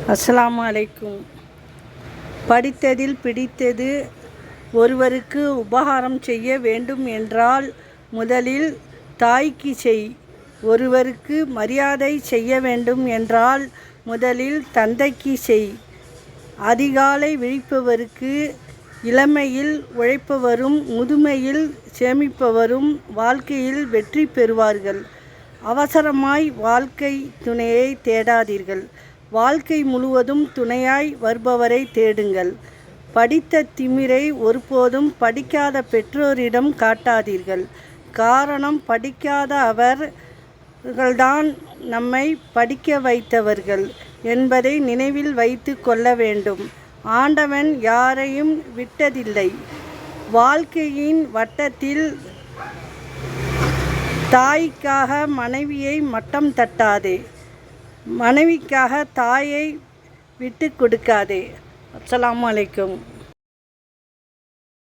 அஸ்ஸலாமு அலைக்கும். படித்ததில் பிடித்தது. ஒருவருக்கு உபகாரம் செய்ய வேண்டும் என்றால் முதலில் தாய்க்கு செய். ஒருவருக்கு மரியாதை செய்ய வேண்டும் என்றால் முதலில் தந்தைக்கு செய். அதிகாலை விழிப்பவருக்கு இளமையில் உழைப்பவரும் முதுமையில் சேமிப்பவரும் வாழ்க்கையில் வெற்றி பெறுவார்கள். அவசரமாய் வாழ்க்கை துணையை தேடாதீர்கள். வாழ்க்கை முழுவதும் துணையாய் வருபவரை தேடுங்கள். படித்த திமிரை ஒருபோதும் படிக்காத பெற்றோரிடம் காட்டாதீர்கள். காரணம், படிக்காத அவர்கள்தான் நம்மை படிக்க வைத்தவர்கள் என்பதை நினைவில் வைத்து கொள்ள வேண்டும். ஆண்டவன் யாரையும் விட்டதில்லை. வாழ்க்கையின் வட்டத்தில் தாய்க்காக மனைவியை மட்டம் தட்டாதே. மனைவிக்காக தாயை விட்டு கொடுக்காதே. அஸ்ஸலாமு அலைக்கும்.